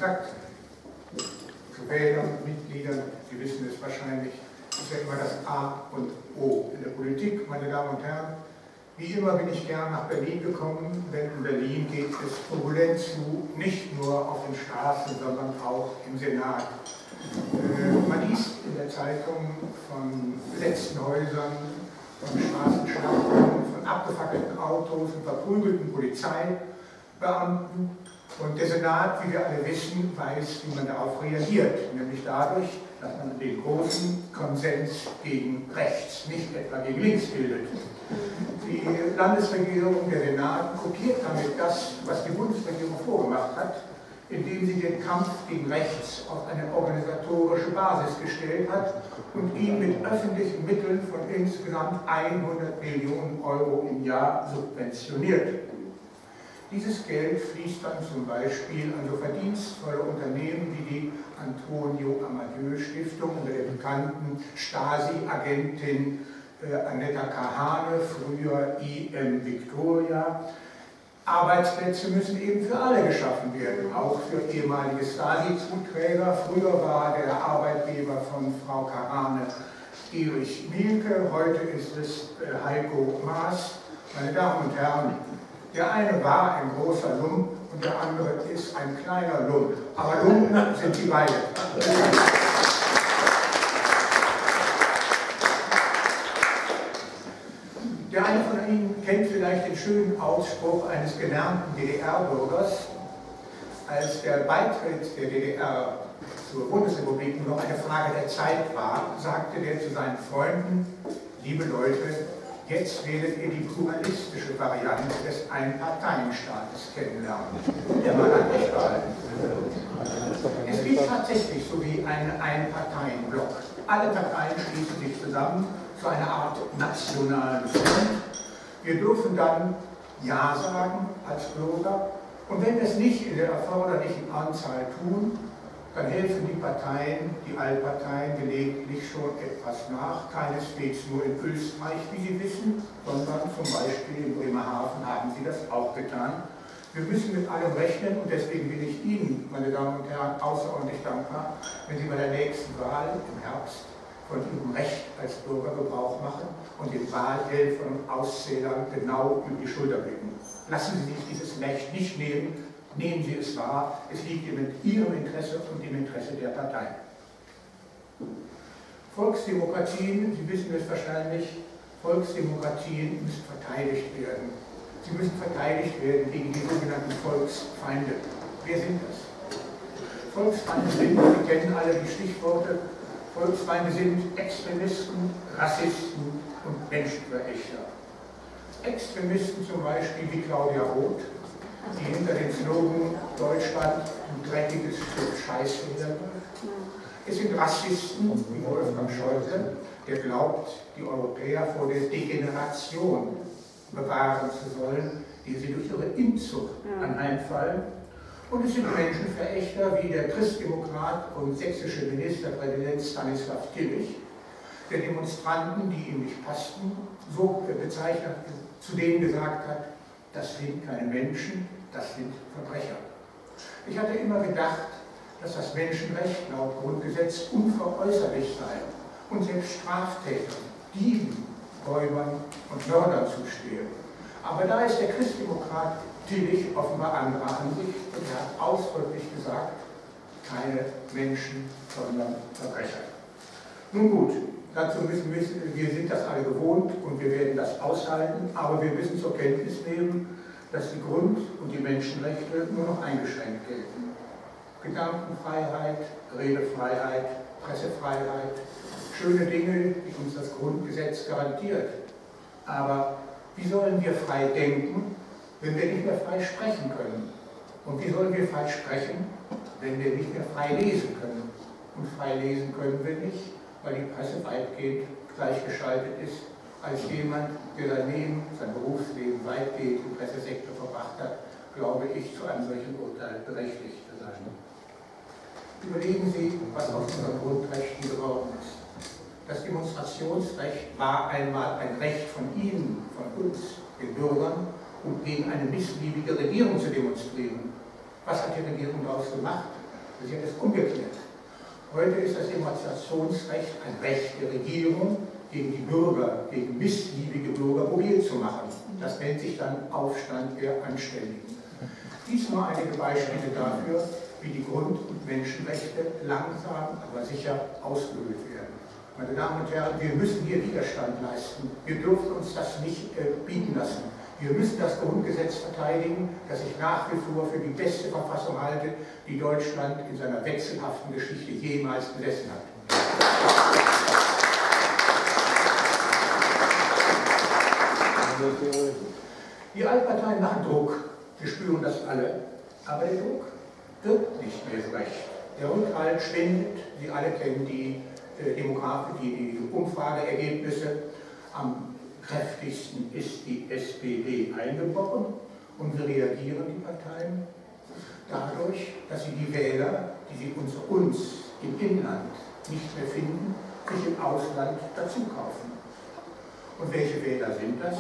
Kontakt zu Wählern und Mitgliedern, Sie wissen es wahrscheinlich, ist ja immer das A und O in der Politik, meine Damen und Herren. Wie immer bin ich gern nach Berlin gekommen, denn in Berlin geht es turbulent zu, nicht nur auf den Straßen, sondern auch im Senat. Man liest in der Zeitung von besetzten Häusern, von Straßenschlachten, von abgefackelten Autos und verprügelten Polizeibeamten. Und der Senat, wie wir alle wissen, weiß, wie man darauf reagiert, nämlich dadurch, dass man den großen Konsens gegen rechts, nicht etwa gegen links bildet. Die Landesregierung, der Senat, kopiert damit das, was die Bundesregierung vorgemacht hat, indem sie den Kampf gegen rechts auf eine organisatorische Basis gestellt hat und ihn mit öffentlichen Mitteln von insgesamt 100 Millionen Euro im Jahr subventioniert. Dieses Geld fließt dann zum Beispiel an so verdienstvolle Unternehmen wie die Antonio Amadeu Stiftung oder der bekannten Stasi-Agentin Annetta Kahane, früher IM Victoria. Arbeitsplätze müssen eben für alle geschaffen werden, auch für ehemalige Stasi-Zuträger. Früher war der Arbeitgeber von Frau Kahane Erich Mielke, heute ist es Heiko Maas. Meine Damen und Herren, der eine war ein großer Lump und der andere ist ein kleiner Lump. Aber Lumpen sind die beide. Der eine von Ihnen kennt vielleicht den schönen Ausspruch eines gelernten DDR-Bürgers, als der Beitritt der DDR zur Bundesrepublik nur noch eine Frage der Zeit war, sagte der zu seinen Freunden: Liebe Leute, jetzt werdet ihr die pluralistische Variante des Einparteienstaates kennenlernen. Der Mann hat recht behalten. Es gibt tatsächlich so wie einen Einparteienblock. Alle Parteien schließen sich zusammen zu einer Art nationalen Front. Wir dürfen dann Ja sagen als Bürger. Und wenn wir es nicht in der erforderlichen Anzahl tun, dann helfen die Parteien, die Altparteien, gelegentlich schon etwas nach. Keineswegs nur in Österreich, wie Sie wissen, sondern zum Beispiel in Bremerhaven haben sie das auch getan. Wir müssen mit allem rechnen und deswegen bin ich Ihnen, meine Damen und Herren, außerordentlich dankbar, wenn Sie bei der nächsten Wahl im Herbst von Ihrem Recht als Bürger Gebrauch machen und den Wahlhelfern und Auszählern genau über die Schulter blicken. Lassen Sie sich dieses Recht nicht nehmen, nehmen Sie es wahr, es liegt in Ihrem Interesse und im Interesse der Partei. Volksdemokratien, Sie wissen es wahrscheinlich, Volksdemokratien müssen verteidigt werden. Sie müssen verteidigt werden gegen die sogenannten Volksfeinde. Wer sind das? Volksfeinde sind, Sie kennen alle die Stichworte, Volksfeinde sind Extremisten, Rassisten und Menschenverächter. Extremisten zum Beispiel wie Claudia Roth, die hinter dem Slogan Deutschland ein dreckiges Stück Scheiße hinterläuft. Es sind Rassisten wie Wolfgang Schäuble, der glaubt, die Europäer vor der Degeneration bewahren zu sollen, die sie durch ihre Inzucht anheimfallen. Und es sind Menschenverächter wie der Christdemokrat und sächsische Ministerpräsident Stanislav Tillich, der Demonstranten, die ihm nicht passten, so bezeichnet, zu denen gesagt hat, das sind keine Menschen, das sind Verbrecher. Ich hatte immer gedacht, dass das Menschenrecht laut Grundgesetz unveräußerlich sei und selbst Straftätern, Dieben, Räubern und Mördern zustehe. Aber da ist der Christdemokrat Tillich offenbar anderer Ansicht und er hat ausdrücklich gesagt, keine Menschen, sondern Verbrecher. Nun gut, dazu müssen wir sind das alle gewohnt und wir werden das aushalten, aber wir müssen zur Kenntnis nehmen, dass die Grund- und die Menschenrechte nur noch eingeschränkt gelten. Gedankenfreiheit, Redefreiheit, Pressefreiheit, schöne Dinge, die uns das Grundgesetz garantiert. Aber wie sollen wir frei denken, wenn wir nicht mehr frei sprechen können? Und wie sollen wir frei sprechen, wenn wir nicht mehr frei lesen können? Und frei lesen können wir nicht, weil die Presse weitgehend gleichgeschaltet ist als jemand, der sein Leben, sein Berufsleben weitgehend im Pressesektor verbracht hat, glaube ich, zu einem solchen Urteil berechtigt zu sein. Überlegen Sie, was aus unseren Grundrechten geworden ist. Das Demonstrationsrecht war einmal ein Recht von Ihnen, von uns, den Bürgern, um gegen eine missliebige Regierung zu demonstrieren. Was hat die Regierung daraus gemacht? Das ist ja das umgekehrt. Heute ist das Demonstrationsrecht ein Recht der Regierung, gegen die Bürger, gegen missliebige Bürger mobil zu machen. Das nennt sich dann Aufstand der Anständigen. Dies nur einige Beispiele dafür, wie die Grund- und Menschenrechte langsam, aber sicher ausgehöhlt werden. Meine Damen und Herren, wir müssen hier Widerstand leisten. Wir dürfen uns das nicht bieten lassen. Wir müssen das Grundgesetz verteidigen, das ich nach wie vor für die beste Verfassung halte, die Deutschland in seiner wechselhaften Geschichte jemals besessen hat. Die Altparteien machen Druck. Wir spüren das alle. Aber der Druck wirkt nicht mehr so recht. Der Rückhalt schwindet. Sie alle kennen die Umfrageergebnisse. Am kräftigsten ist die SPD eingebrochen. Und wie reagieren die Parteien? Dadurch, dass sie die Wähler, die sie unter uns im Inland nicht mehr finden, sich im Ausland dazu kaufen. Und welche Wähler sind das?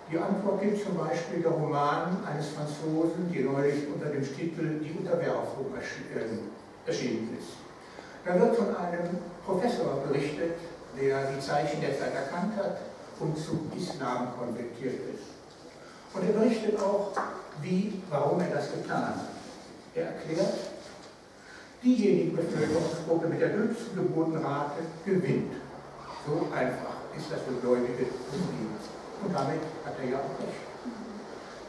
Die Antwort gibt zum Beispiel der Roman eines Franzosen, die neulich unter dem Titel Die Unterwerfung erschienen ist. Da wird von einem Professor berichtet, der die Zeichen der Zeit erkannt hat und zum Islam konvertiert ist. Und er berichtet auch, warum er das getan hat. Er erklärt, diejenige Bevölkerungsgruppe mit der höchsten Geburtenrate gewinnt. So einfach ist das für gläubige Muslime. Und damit hat er ja auch recht.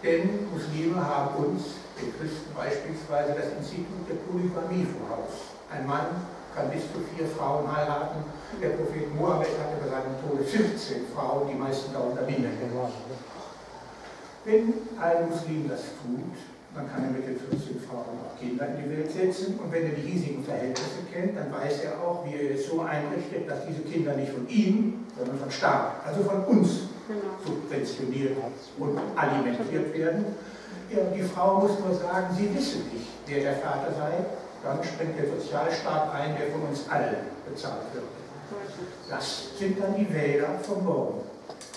Denn Muslime haben uns, den Christen beispielsweise, das Institut der Polygamie voraus. Ein Mann kann bis zu 4 Frauen heiraten. Der Prophet Mohammed hatte bei seinem Tode 15 Frauen, die meisten darunter Männer. Wenn ein Muslim das tut, dann kann er mit den 14 Frauen auch Kinder in die Welt setzen. Und wenn er die hiesigen Verhältnisse kennt, dann weiß er auch, wie er es so einrichtet, dass diese Kinder nicht von ihm, sondern von Staat, also von uns, subventioniert und alimentiert werden. Ja, die Frau muss nur sagen, sie wisse nicht, wer der Vater sei. Dann springt der Sozialstaat ein, der von uns allen bezahlt wird. Das sind dann die Wähler von morgen.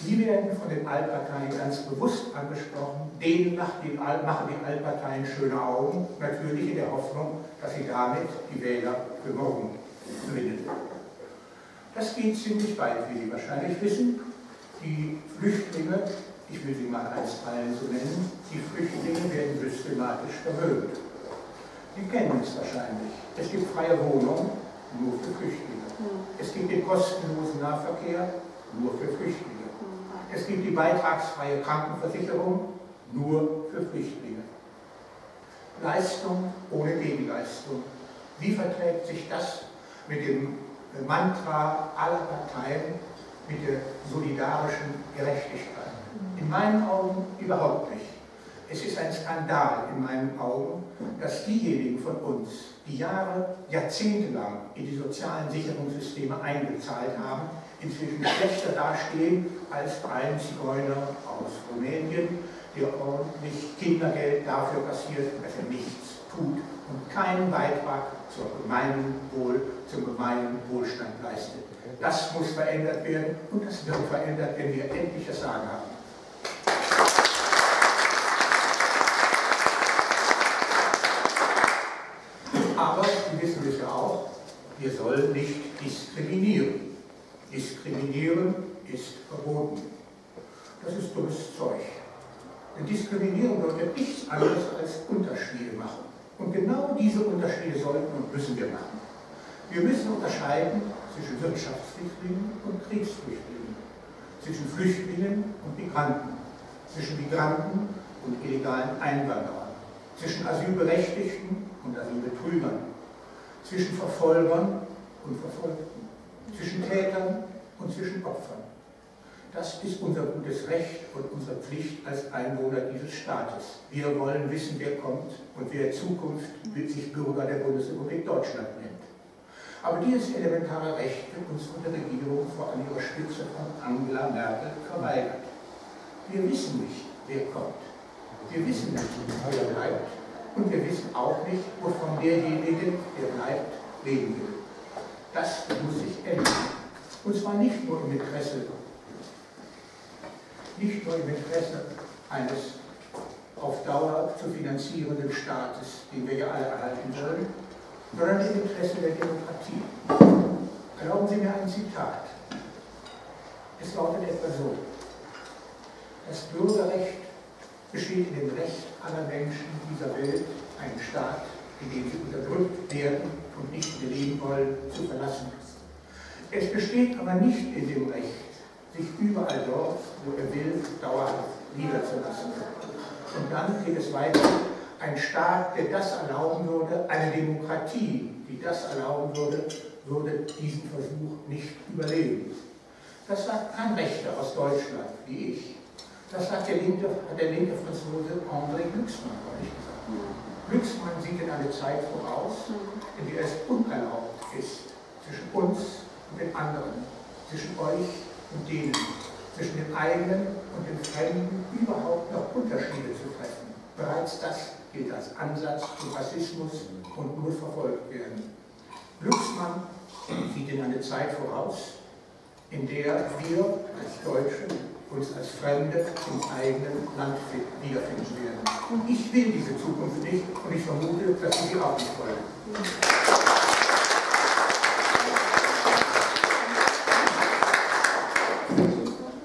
Die werden von den Altparteien ganz bewusst angesprochen. Denen machen die Altparteien schöne Augen, natürlich in der Hoffnung, dass sie damit die Wähler für morgen gewinnen. Das geht ziemlich weit, wie Sie wahrscheinlich wissen. Die Flüchtlinge, ich will sie mal einstweilen so nennen, die Flüchtlinge werden systematisch vermöbelt. Sie kennen es wahrscheinlich. Es gibt freie Wohnungen, nur für Flüchtlinge. Es gibt den kostenlosen Nahverkehr, nur für Flüchtlinge. Es gibt die beitragsfreie Krankenversicherung, nur für Flüchtlinge. Leistung ohne Gegenleistung. Wie verträgt sich das mit dem Mantra aller Parteien, mit der solidarischen Gerechtigkeit? In meinen Augen überhaupt nicht. Es ist ein Skandal in meinen Augen, dass diejenigen von uns, die jahrzehntelang in die sozialen Sicherungssysteme eingezahlt haben, inzwischen schlechter dastehen als ein Zigeuner aus Rumänien, der ordentlich Kindergeld dafür kassiert, dass er nichts tut und keinen Beitrag zum gemeinen Wohlstand leistet. Das muss verändert werden und das wird verändert, wenn wir endlich das Sagen haben. Aber, Sie wissen es ja auch, wir sollen nicht diskriminieren. Diskriminieren ist verboten. Das ist dummes Zeug. Denn Diskriminierung bedeutet nichts anderes als Unterschiede machen. Und genau diese Unterschiede sollten und müssen wir machen. Wir müssen unterscheiden zwischen Wirtschaftsflüchtlingen und Kriegsflüchtlingen, zwischen Flüchtlingen und Migranten, zwischen Migranten und illegalen Einwanderern, zwischen Asylberechtigten und Asylbetrügern, zwischen Verfolgern und Verfolgten, zwischen Tätern und zwischen Opfern. Das ist unser gutes Recht und unsere Pflicht als Einwohner dieses Staates. Wir wollen wissen, wer kommt und wer in Zukunft sich Bürger der Bundesrepublik Deutschland nennt. Aber dieses elementare Recht wird uns von der Regierung, vor an ihrer Spitze von Angela Merkel, verweigert. Wir wissen nicht, wer kommt. Wir wissen nicht, wer bleibt. Und wir wissen auch nicht, wovon derjenige, der bleibt, leben will. Das muss sich ändern. Und zwar nicht nur im Interesse eines auf auf Dauer zu finanzierenden Staates, den wir ja alle erhalten wollen, sondern im Interesse der Demokratie. Erlauben Sie mir ein Zitat. Es lautet etwa so: Das Bürgerrecht besteht in dem Recht aller Menschen dieser Welt, einen Staat, in dem sie unterdrückt werden und nicht mehr leben wollen, zu verlassen. Es besteht aber nicht in dem Recht, sich überall dort, wo er will, dauerhaft niederzulassen. Und dann geht es weiter: Ein Staat, der das erlauben würde, eine Demokratie, die das erlauben würde, würde diesen Versuch nicht überleben. Das sagt kein Rechter aus Deutschland, wie ich. Das sagt der linke Franzose André Glücksmann, habe ich gesagt. Glücksmann sieht in eine Zeit voraus, in der es unerlaubt ist, zwischen uns und den anderen, zwischen euch und denen, zwischen dem eigenen und dem Fremden überhaupt noch Unterschiede zu treffen. Bereits das gilt als Ansatz zum Rassismus und muss verfolgt werden. Glücksmann sieht in eine Zeit voraus, in der wir als Deutsche uns als Fremde im eigenen Land wiederfinden werden. Und ich will diese Zukunft nicht und ich vermute, dass Sie sie auch nicht wollen.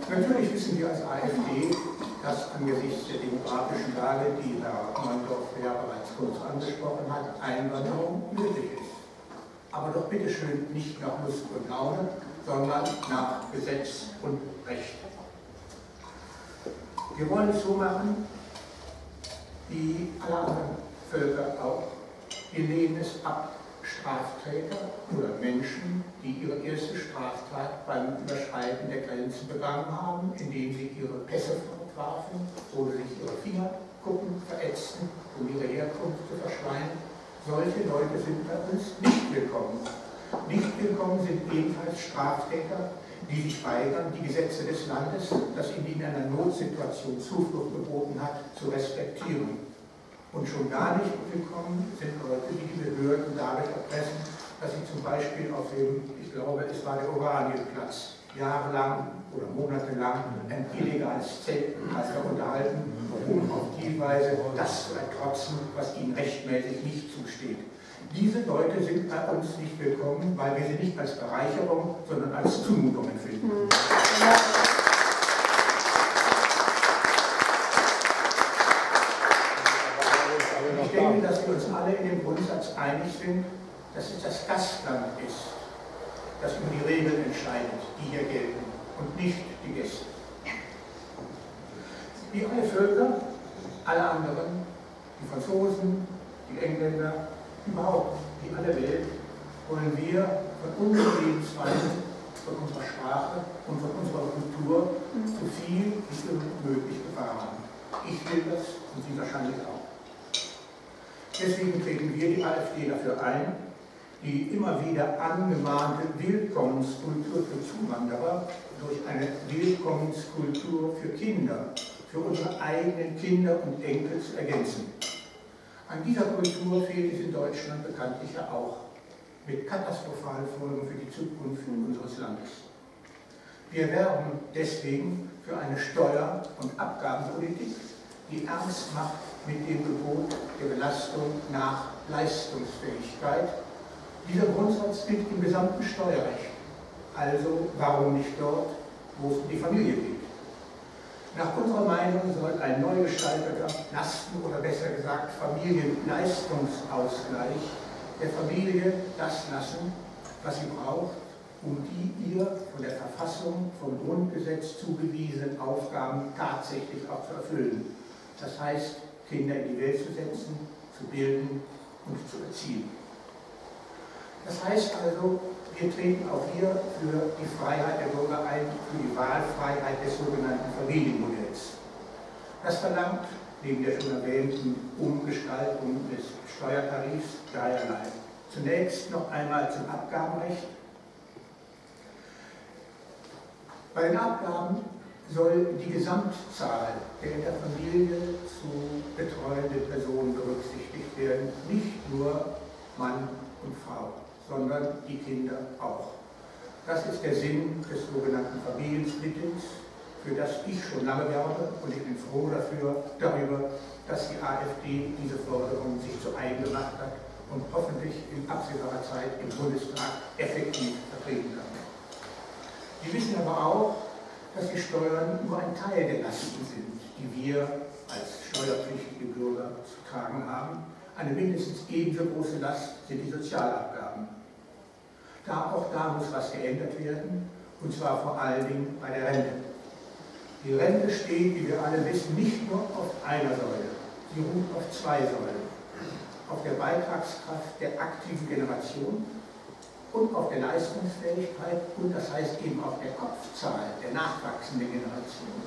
Natürlich wissen wir als AfD, dass angesichts der demografischen Lage, die Herr Neundorf ja bereits kurz angesprochen hat, Einwanderung nötig ist. Aber doch bitteschön nicht nach Lust und Laune, sondern nach Gesetz und Recht. Wir wollen es so machen, wie alle anderen Völker auch. Wir lehnen es ab, Straftäter oder Menschen, die ihre erste Straftat beim Überschreiten der Grenzen begangen haben, indem sie ihre Pässe fortwarfen oder sich ihre Fingerkuppen verätzten, um ihre Herkunft zu verschleiern. Solche Leute sind bei uns nicht willkommen. Nicht willkommen sind ebenfalls Straftäter, die sich weigern, die Gesetze des Landes, das ihnen in einer Notsituation Zuflucht geboten hat, zu respektieren. Und schon gar nicht willkommen sind Leute, die die Behörden dadurch erpressen, dass sie zum Beispiel auf dem, ich glaube, es war der Oranienplatz, jahrelang oder monatelang ein illegales Zeltpflaster unterhalten, um auf die Weise das zu ertrotzen, was ihnen rechtmäßig nicht zusteht. Diese Leute sind bei uns nicht willkommen, weil wir sie nicht als Bereicherung, sondern als Zumutung empfinden. Ich denke, dass wir uns alle in dem Grundsatz einig sind, dass es das Gastland ist, das über die Regeln entscheidet, die hier gelten, und nicht die Gäste. Wie alle Völker, alle anderen, die Franzosen, die Engländer, überhaupt wie alle Welt, wollen wir von unserer Lebensweise, von unserer Sprache und von unserer Kultur so viel wie irgend möglich bewahren. Ich will das und Sie wahrscheinlich auch. Deswegen treten wir, die AfD, dafür ein, die immer wieder angemahnte Willkommenskultur für Zuwanderer durch eine Willkommenskultur für Kinder, für unsere eigenen Kinder und Enkel zu ergänzen. An dieser Kultur fehlt es in Deutschland bekanntlich ja auch, mit katastrophalen Folgen für die Zukunft unseres Landes. Wir werben deswegen für eine Steuer- und Abgabenpolitik, die ernst macht mit dem Gebot der Belastung nach Leistungsfähigkeit. Dieser Grundsatz gilt im gesamten Steuerrecht. Also warum nicht dort, wo es um die Familie geht? Nach unserer Meinung soll ein neu gestalteter Lasten- oder besser gesagt Familienleistungsausgleich der Familie das lassen, was sie braucht, um die ihr von der Verfassung, vom Grundgesetz zugewiesenen Aufgaben tatsächlich auch zu erfüllen. Das heißt, Kinder in die Welt zu setzen, zu bilden und zu erziehen. Das heißt also, wir treten auch hier für die Freiheit der Bürger ein, für die Wahlfreiheit des sogenannten Familienmodells. Das verlangt neben der schon erwähnten Umgestaltung des Steuertarifs dreierlei. Zunächst noch einmal zum Abgabenrecht. Bei den Abgaben soll die Gesamtzahl der in der Familie zu betreuenden Personen berücksichtigt werden, nicht nur Mann und Frau, sondern die Kinder auch. Das ist der Sinn des sogenannten Familiensplittings, für das ich schon lange werbe, und ich bin froh darüber, dass die AfD diese Forderung sich zu eigen gemacht hat und hoffentlich in absehbarer Zeit im Bundestag effektiv vertreten kann. Sie wissen aber auch, dass die Steuern nur ein Teil der Lasten sind, die wir als steuerpflichtige Bürger zu tragen haben. Eine mindestens ebenso große Last sind die Sozialabgaben. Auch da muss was geändert werden, und zwar vor allen Dingen bei der Rente. Die Rente steht, wie wir alle wissen, nicht nur auf einer Säule, sie ruht auf zwei Säulen. Auf der Beitragskraft der aktiven Generation und auf der Leistungsfähigkeit und das heißt eben auf der Kopfzahl der nachwachsenden Generation.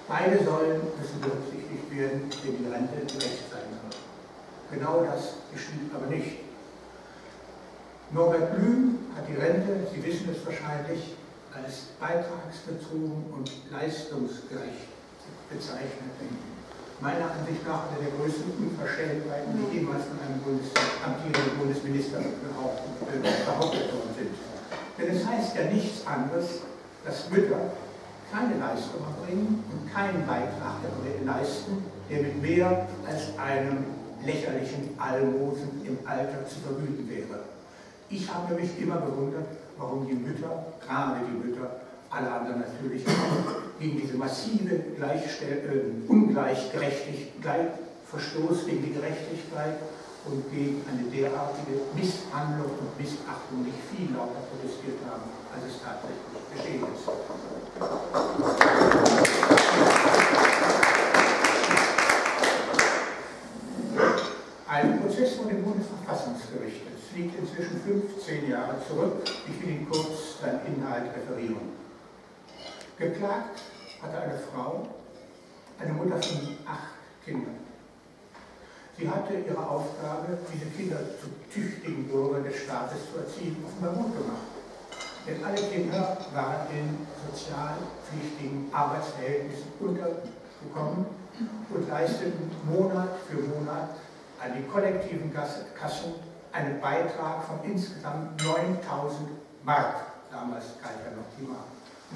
Beide Säulen müssen berücksichtigt werden, wenn die Rente gerecht sein soll. Genau das geschieht aber nicht. Norbert Blüm hat die Rente, Sie wissen es wahrscheinlich, als beitragsbezogen und leistungsgerecht bezeichnet. Meiner Ansicht nach eine der größten Unverschämtheiten, die jemals von einem amtierenden Bundesminister behauptet worden sind. Denn es heißt ja nichts anderes, dass Mütter keine Leistung erbringen und keinen Beitrag leisten, der mit mehr als einem lächerlichen Almosen im Alter zu vergüten wäre. Ich habe mich immer gewundert, warum die Mütter, gerade die Mütter, alle anderen natürlich auch, gegen diese massive Verstoß gegen die Gerechtigkeit und gegen eine derartige Misshandlung und Missachtung nicht viel lauter protestiert haben, als es tatsächlich geschehen ist. Ein Prozess vor dem Bundesverfassungsgericht liegt inzwischen 15 Jahre zurück. Ich will Ihnen kurz seinen Inhalt referieren. Geklagt hatte eine Frau, eine Mutter von 8 Kindern. Sie hatte ihre Aufgabe, diese Kinder zu tüchtigen Bürgern des Staates zu erziehen, offenbar gut gemacht. Denn alle Kinder waren in sozialpflichtigen Arbeitsverhältnissen untergekommen und leisteten Monat für Monat an die kollektiven Kassen einen Beitrag von insgesamt 9.000 Mark. Damals galt ja noch die Mark.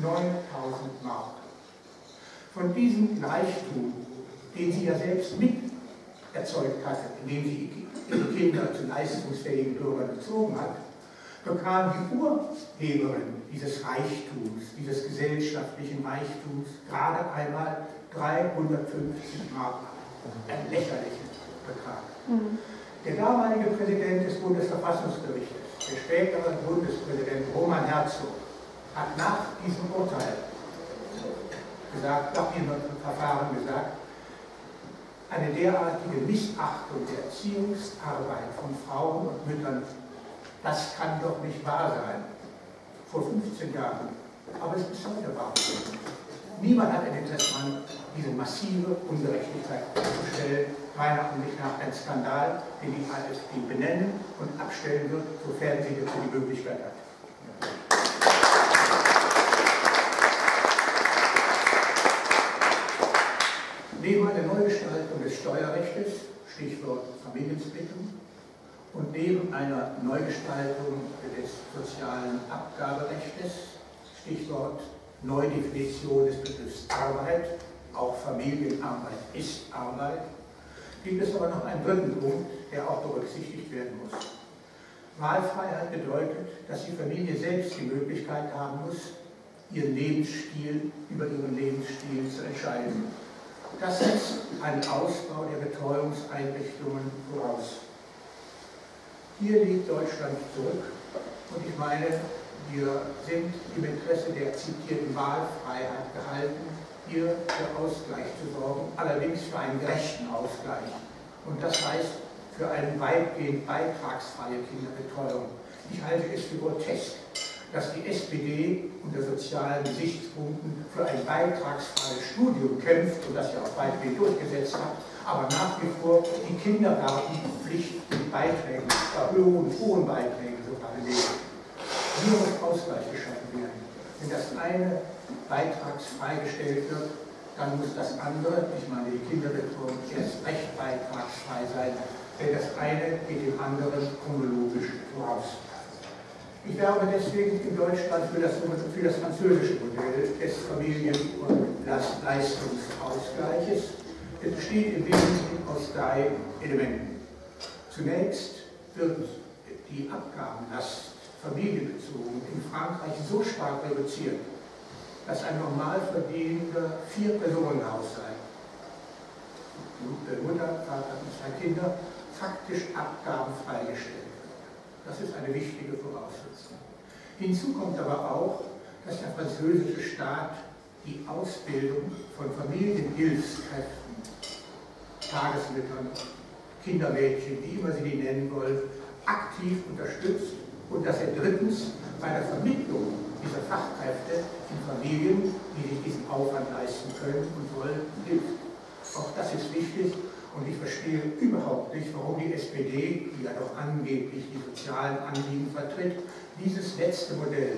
9.000 Mark. Von diesem Reichtum, den sie ja selbst mit erzeugt hatte, indem sie ihre Kinder zu leistungsfähigen Bürgern erzogen hat, bekam die Urheberin dieses Reichtums, dieses gesellschaftlichen Reichtums, gerade einmal 350 Mark. Ein lächerlicher Betrag. Der damalige Präsident des Bundesverfassungsgerichtes, der spätere Bundespräsident Roman Herzog, hat nach diesem Urteil gesagt, nach diesem Verfahren gesagt, eine derartige Missachtung der Erziehungsarbeit von Frauen und Müttern, das kann doch nicht wahr sein. Vor 15 Jahren. Aber es ist heute wahr. Niemand hat ein Interesse daran, diese massive Ungerechtigkeit abzustellen. Meiner Ansicht nach ein Skandal, den die AfD benennen und abstellen wird, sofern sie dazu die Möglichkeit hat. Neben einer Neugestaltung des Steuerrechts, Stichwort Familiensplittung, und neben einer Neugestaltung des sozialen Abgaberechtes, Stichwort Neudefinition des Begriffs Arbeit, auch Familienarbeit ist Arbeit, gibt es aber noch einen dritten Punkt, der auch berücksichtigt werden muss. Wahlfreiheit bedeutet, dass die Familie selbst die Möglichkeit haben muss, über ihren Lebensstil zu entscheiden. Das setzt einen Ausbau der Betreuungseinrichtungen voraus. Hier liegt Deutschland zurück und ich meine, wir sind im Interesse der zitierten Wahlfreiheit gehalten, hier für Ausgleich zu sorgen, allerdings für einen gerechten Ausgleich. Und das heißt für eine weitgehend beitragsfreie Kinderbetreuung. Ich halte es für grotesk, dass die SPD unter sozialen Gesichtspunkten für ein beitragsfreies Studium kämpft und das ja auch weitgehend durchgesetzt hat, aber nach wie vor die Kindergartenpflicht mit Beiträgen, hohen Beiträgen sogar belegt. Hier muss Ausgleich geschaffen werden. Wenn das eine beitragsfrei gestellt wird, dann muss das andere, ich meine die Kinderbetreuung, erst recht beitragsfrei sein, denn das eine geht dem anderen chronologisch voraus. Ich werbe deswegen in Deutschland für das französische Modell des Familien- und Leistungsausgleiches. Es besteht im Wesentlichen aus 3 Elementen. Zunächst wird die Abgabenlast familienbezogen in Frankreich so stark reduziert, dass ein normal verdienender 4-Personen-Haushalt, Mutter, Vater und 2 Kinder, faktisch abgabenfrei gestellt wird. Das ist eine wichtige Voraussetzung. Hinzu kommt aber auch, dass der französische Staat die Ausbildung von Familienhilfskräften, Tagesmüttern, Kindermädchen, wie immer Sie die nennen wollen, aktiv unterstützt und dass er drittens bei der Vermittlung dieser Fachkräfte in Familien, die sich diesen Aufwand leisten können und wollen, hilft. Auch das ist wichtig und ich verstehe überhaupt nicht, warum die SPD, die ja doch angeblich die sozialen Anliegen vertritt, dieses letzte Modell,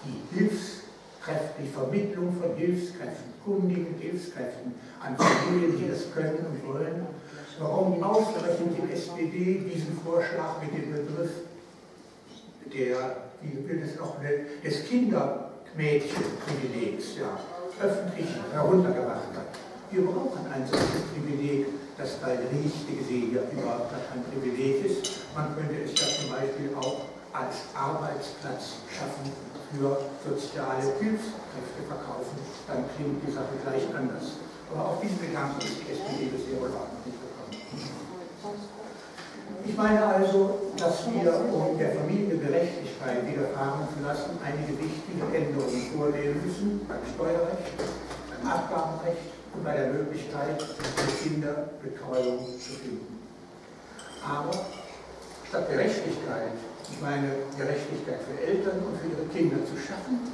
die Hilfskräfte, die Vermittlung von Hilfskräften, kundigen Hilfskräften an Familien, die das können und wollen, warum ausgerechnet die SPD diesen Vorschlag mit dem Begriff des Kindermädchenprivilegs öffentlich heruntergemacht hat. Wir brauchen ein solches Privileg, das bei Gerichte gesehen ja überhaupt kein Privileg ist. Man könnte es ja zum Beispiel auch als Arbeitsplatz schaffen für soziale Hilfskräfte verkaufen. Dann klingt die Sache gleich anders. Aber auf diesen Gedanken ist die SPD bisher wohl auch noch nicht gekommen. Ich meine also, dass wir, um der Familie Gerechtigkeit widerfahren zu lassen, einige wichtige Änderungen vornehmen müssen beim Steuerrecht, beim Abgabenrecht und bei der Möglichkeit, eine Kinderbetreuung zu finden. Aber statt Gerechtigkeit, ich meine Gerechtigkeit für Eltern und für ihre Kinder zu schaffen,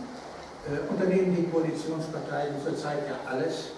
unternehmen die Koalitionsparteien zurzeit ja alles,